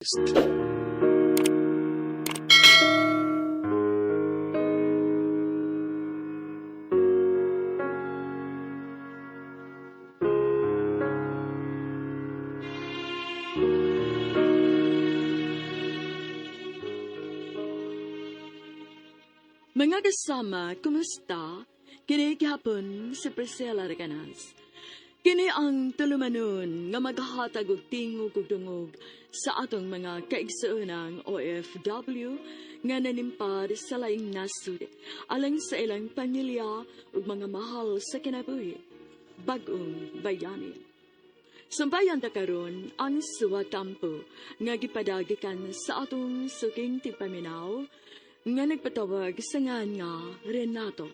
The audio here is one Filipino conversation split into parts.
Mga kasama, kumusta? Kini gihapon si Priscilla Reganas. Kini ang tulumanon nga maghahatag og tingog ug dungog sa atong mga kaigsuonang OFW nga nanimpad sa laing nasud alang sa ilang pamilya ug mga mahal sa kinabuhi. BagOng Bayani. Sumbayan ta karon ang suwatampo nga gipadagikan sa atong suking tigpaminaw nga nagpatawag sa ngan nga Renato.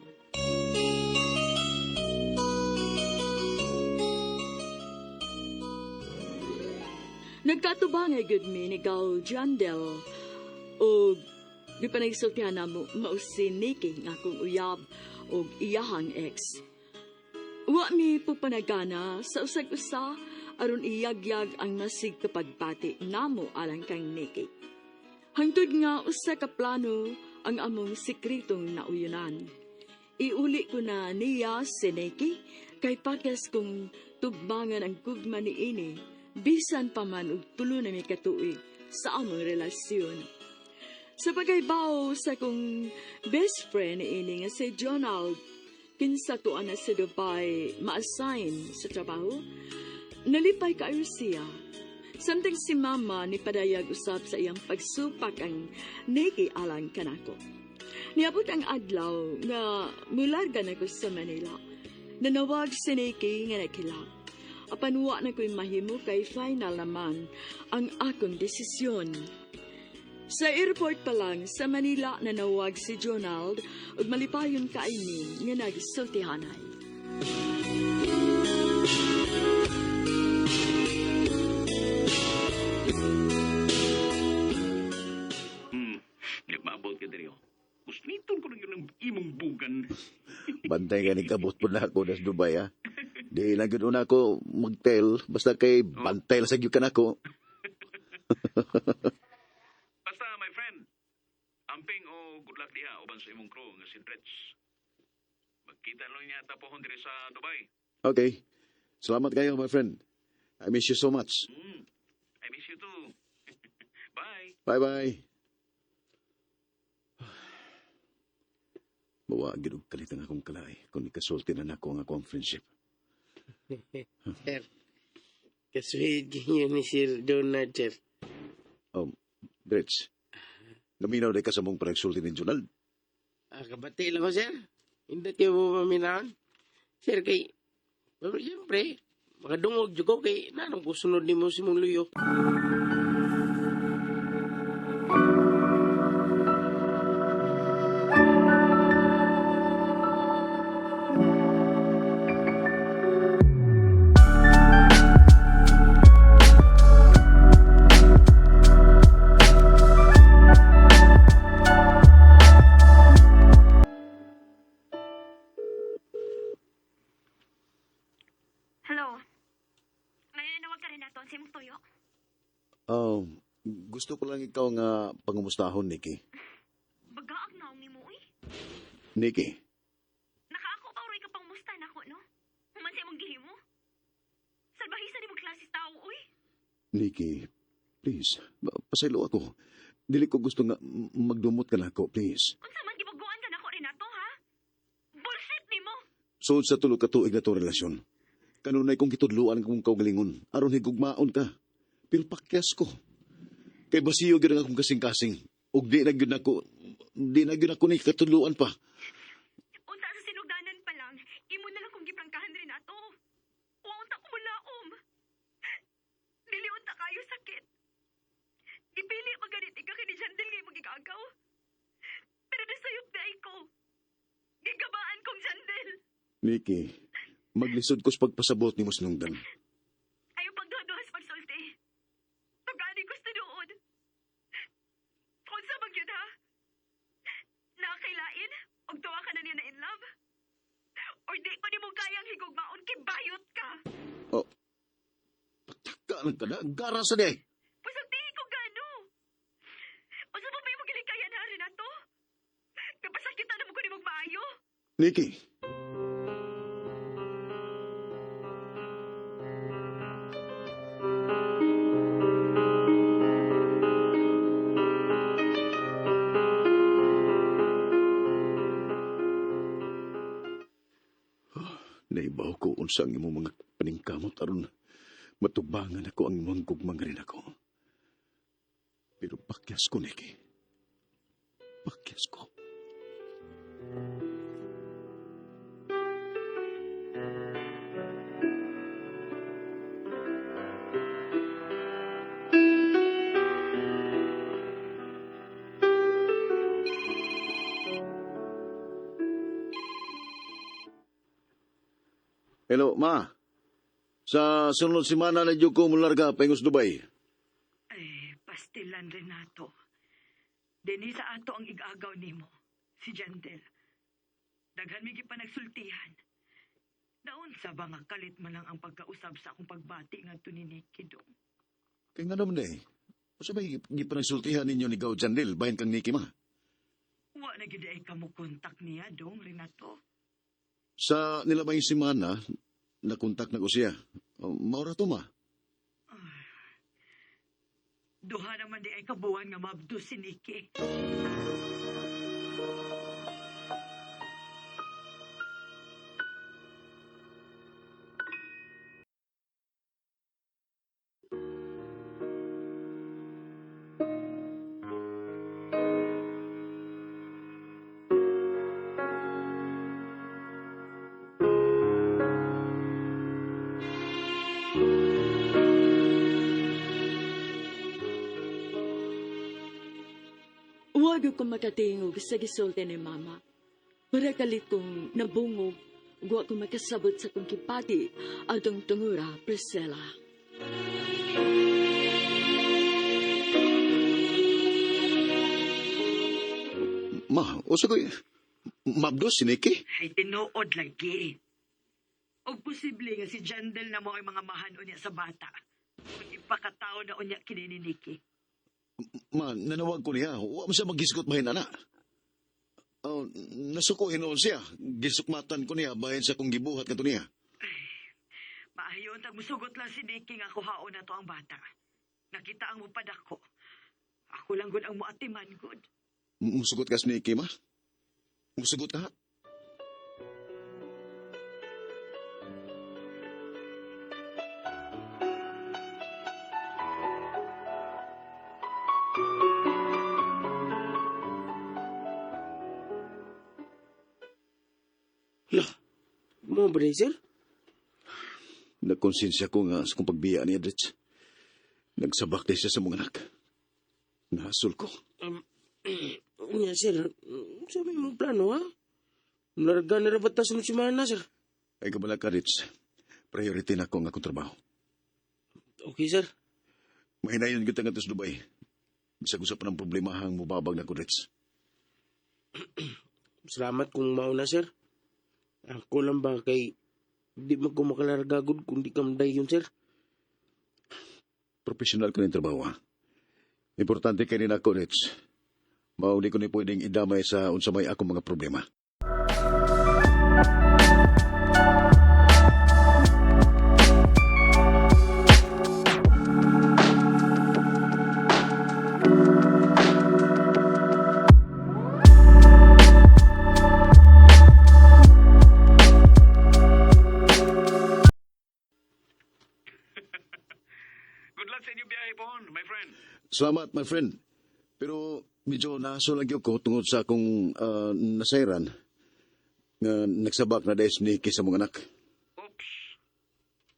Nagkatubang ay good me ni Gal Jandel o di pa nagsultihan na mausin Nikki nga akong uyab o iyahang ex. Wa mi po panagana sa usag-usa aron iyagyag ang masig kapagpati namo alang kang Nikki. Hangtod nga usa ka plano ang among sikretong nauyunan. Iuli ko na niya si Nikki kay pakas kong tugbangan ang gugma ni ini bisan pa man og tulo na may katuig sa among relasyon. Sa pagaybaw sa kong best friend ini nga si Jonald, kinsa tuan na sa Dubai ma-assign sa trabaho, nalipay kaayo siya. Samtang si Mama ni padayag usab sa iyang pagsupak ang Nikki alang kanako. Niabot ang adlaw nga mularga na ko sa Manila. Nanawag si Nikki nga nakilak. Apan wa na ko'y mahimo kay final naman ang akong desisyon. Sa airport pa lang sa Manila nanawag si Jonald ug malipayon kaini nga nagsultihanay. Nagmaabot ka diri. Usniton ko lang yung imong bugan. Bantay ka nagkabot po na ako nas Dubai, ha? Di lang ganoon ako mag-tell, basta kay bantay lang sa gyud kanako. Basta, my friend, amping o good luck diha uban sa imong crew nga si Dretz. Magkita lang niya tapohon diri sa Dubai. Okay. Salamat kayo, my friend. I miss you so much. I miss you too. Bye. Bye-bye. Bawa, ginug kalitang akong kalay kung ikasulti na nako ang akong friendship. Sir, kasuhid niyo ni Sir Donald, sir. Dretz, gaminaw na ka sa mong panagsulti ni Jonald. Kabati lang ko, sir. Hindi kayo mo paminahon. Sir, kay, pero siyempre, makadungog juga kay, nanong kusunod ni mo si mong luyo. Hello. Ngayon nawag ka Renato, ang simong tuyo. Gusto ko lang ikaw nga pangumustahon, Nikki. Bagaag naong ni mo, uy. Nikki, Nakaako pa uroy ka pang musta na ako, no? Human sa imong gihimo. Salbahisa ni mong klasis tao, uy. Nikki, please, pasaylo ako. Dili ko gusto nga magdumot ka na ako, please. Unsa man gibuguan ka nako Renato, ha? Bullshit ni mo. Sud sa tulo ka tuig na to relasyon. Kanunay kong kitudluan kong kaugalingon, aron higugmaon ka. Pero pakyas ko. Kay basiyo gyud ang akong kasing-kasing. Ug di na gyud ako ni katudluan pa. Unsa sa sinugdanan pa lang, imo na lang kong giprangkahan Renato. Unta ko mulaom. Dili unta kayo sakit. Gipili maganit ika kini Jandel kay magigagaw. Pero nasayop na ko. Gigabaan kong Jandel. Nikki, maglisod ko sa pagpasabot ni mo sinungdan. Ayaw pagduha-duhas pagsulti. Tugani gusto doon. Kung sa bagyod ha? Nakakailain? Og tuwa ka na niya na in love? Or di ko ni mo kayang higugmaon kibayot ka? Pataka lang ka na. Gara sa di. Pasultihin ko gano? Nikki, naibaw ko unsang imong mga paningkamot aron matubangan ako ang imong gugmang rin ako. Pero pakyas ko, Nikki. Pakyas ko. Hello, Ma. Sa sunod simana na dyo ko mularga pengos Dubai. Ay, pastilan Renato. Dini sa ato ang igagaw nimo, si Jandel. Daghan mi pa nagsultihan. Daon sa ba nga kalit man lang ang pagkausab sa akong pagbati nga ni Nicky dong. Kaya nga naman eh. Masa ba ipanagsultihan ninyo ni Gaw Jandil bahin kang Nikki, Ma? Wa na gid ay kamo kontak niya dong, Renato. Sa nilabay simana, nakontak na ko siya. Maura to, Ma. Duha naman di ay kabuhan nga mabdo si Nicky. Huwag ko makatingog sa gisulti ni Mama. Para kalit kong nabungog, huwag ko makasabot sa kong kipati atong tungura, Priscilla. Ma, o sagoy, mabdo si Nikki? Ay tinuod lagi. Og posible nga si Jandel na mo ay mga mahan unya sa bata. Kung ipakatao na unya kini ni Nicky. Ma, nanawag ko niya. Huwag mo siya maghisgot bahin, ana. Nasukuhin noon siya. Gisukmatan ko niya bahin sa kong gibuhat kato niya. Maayon tag musugot lang si Nicky nga kuhaon na to ang bata. Nakita ang mupadak ko. Ako lang gud ang muatiman gud. Musugot ka sa Nikki, Ma? Musugot ka? Lah, mo ba sir? Nagkonsensya ko nga sa kong pagbiya ni Edrich. Nagsabak din siya sa mga anak. Nahasol ko. Nya sir, sabi mong plano ha? Larga na rabat tas si Mana sir. Ay kabala ka, Rich. Priority na ko nga akong trabaho. Okay sir. Mahinayon kita nga sa Dubai. Bisag usap ng problemahang mubabag na ko, Rich. Salamat kung mauna sir. Ako lang ba kay di mo ko makalargagod kung di ka manday yun sir. Profesional ko ng trabaho, ha? Importante kayo na ako, Rich. Mauli ko ni pwedeng idamay sa unsamay akong mga problema. Good luck sa inyong biyahe po, my friend. Salamat, my friend. Pero medyo nasulag ko tungod sa akong nasairan nga nagsabak na dahil ni sa mga anak. Oops.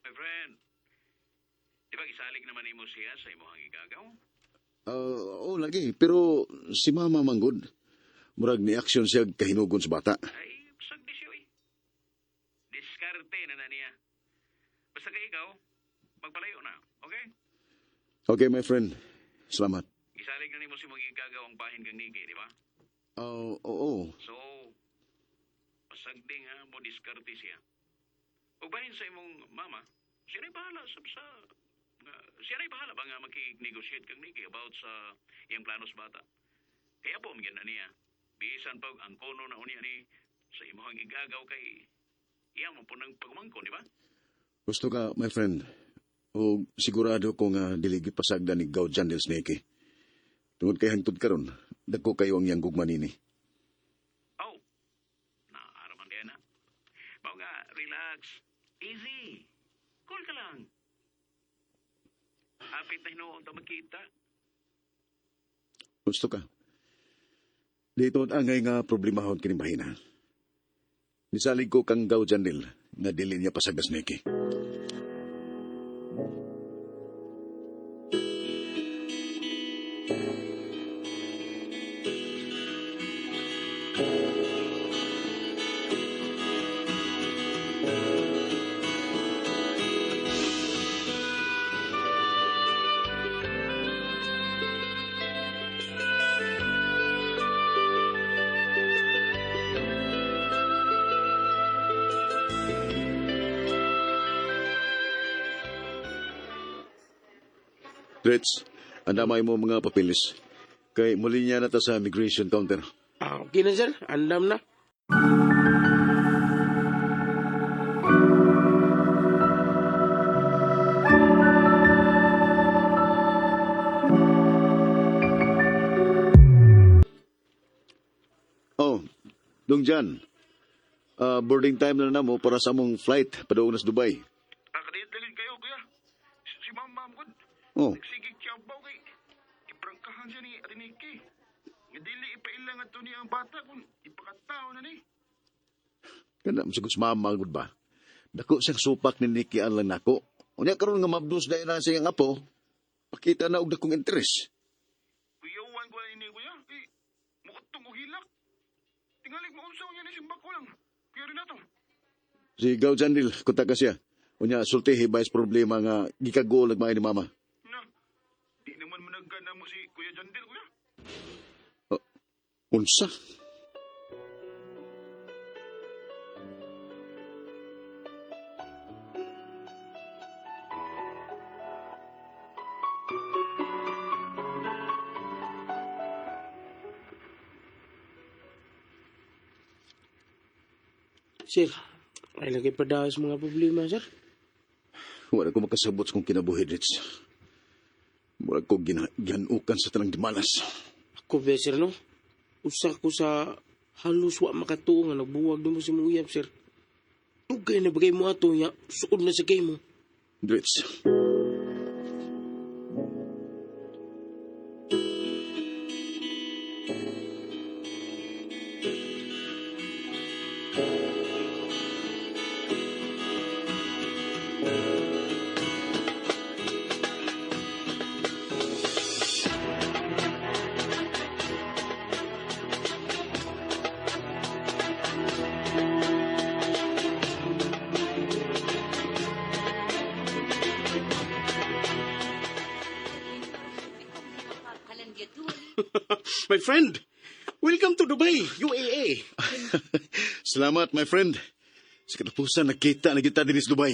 My friend. Di ba isalig naman mo siya sa imong igagaw? Oo, lagi. Pero si Mama Manggod, murag ni action siya kahinugon sa bata. Ay, pasag di siya eh. Diskarte na niya. Basta ka ikaw, magpalayo na, okay? Okay, my friend. Salamat. Isalig na mo si mong igagaw ang bahin kang Niki, di ba? Oo. So, pasagding ha, mo diskarte siya. O bahin sa imong mama, siya na'y bahala siya na'y bahala ba nga makig-negotiate kang Niki about sa iyang planos bata. Kaya po, magyan na niya. Bisan pag ang kono na unya ni sa imong igagaw kay iya mo po ng pagmangko, di ba? Gusto ka, my friend. O sigurado ko nga diligid pasagda ni Gaw Jandel Snake. Tungod kay hangtod karon, dagko kayo ang iyang gugma nini. Oh, naaraman din na. Bao nga, relax. Easy. Cool ka lang. Hapit na hinuon ta magkita. Gusto ka. Dito angay nga problemahon kini bahina. Nisalig ko kang Gaw Jandel nga dili niya pasagda Snake. Rich, andamay mo mga papilis. Kay muli niya na ta sa immigration counter. Okay na, sir. Andam na. Oh, dong Jan. Boarding time na mo para sa among flight padaong nas Dubai. Kadidalin kayo, kuya. Si ma'am good. Oh, Nagsigig kiyabaw kay iprangkahan siya ni Ariniki. Nga dili ipailang ato niya ang bata kung ipakatao na ni. kana sigud mamagod ba? Dako siyang supak ni Nikki ang lang nako. Unya karon nga mabdus dahil na siyang apo. Pakita na og dakong interes. Kuyawan ko na ini, kuya. Mukatong o hilak. Tingalig maunsaw niya ni simbak ko lang. Kuya Renato. Si Gaw Jandil, kunta ka siya. Unya sultihi ba is problema nga gikagol nagmay ni mama. Na, di naman managana mo si Kuya Jandil, kuya. Unsa? Sir, ay lagi pa daw sa mga problema, sir. Wala ko makasabot sa kong kinabuhi, Rich. Wala ko gihanukan sa tanang dimalas. Ako, be, sir, no? Usa ko sa halos wa makatuo nga nagbuwag mo si Muyab, sir. Ugay na bagay mo ato niya, suod na sa game mo. Rich, My friend, welcome to Dubai, UAE. salamat, my friend. Sa katapusan, nakita na kita din sa Dubai.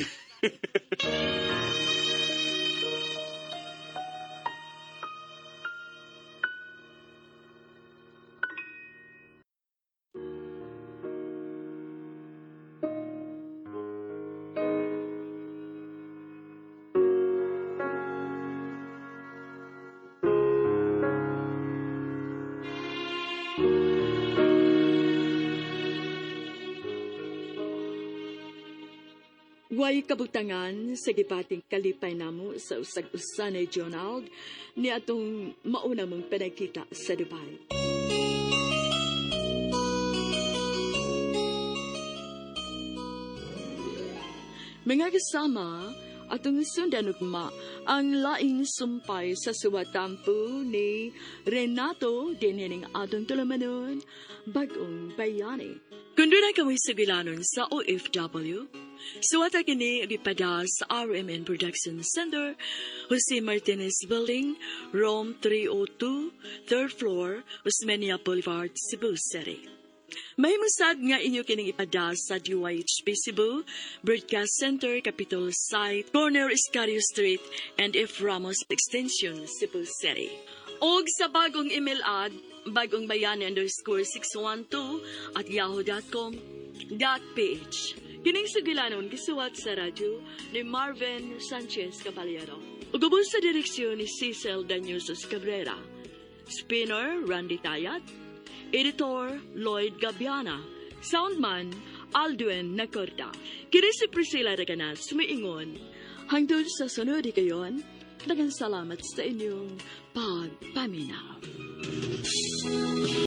Way kabutangan sa gipating kalipay namo sa usag-usan ni Jonald ni atong mauna mong pinagkita sa Dubai. Mga kasama, atong sundan ugma ang laing sumpay sa suwatampo ni Renato dinhining atong tulamanon, BagOng Bayani. Kung doon ay kami sugilanon sa OFW, suwata kini gipada sa RMN Production Center, Jose Martinez Building, Rome 302, 3rd floor, Osmeña Boulevard, Cebu City. May musad nga inyo kining ipada sa DYHP Cebu, Broadcast Center, Capitol Site, Corner Iscario Street, and F. Ramos Extension, Cebu City. Og sa bagong email ad, bagongbayani_612 @yahoo.com.ph. Kining sugilanon gisuwat sa radyo ni Marvin Sanchez Caballero. Ug ubos sa direksyon ni Cecil Daniusos Cabrera. Spinner, Randy Tayat. Editor, Lloyd Gabiana. Soundman, Aldwin Nacorta. Kini si Priscilla Reganas, sumiingon. Hangtod sa sunod kayon, daghang salamat sa inyong pagpaminaw.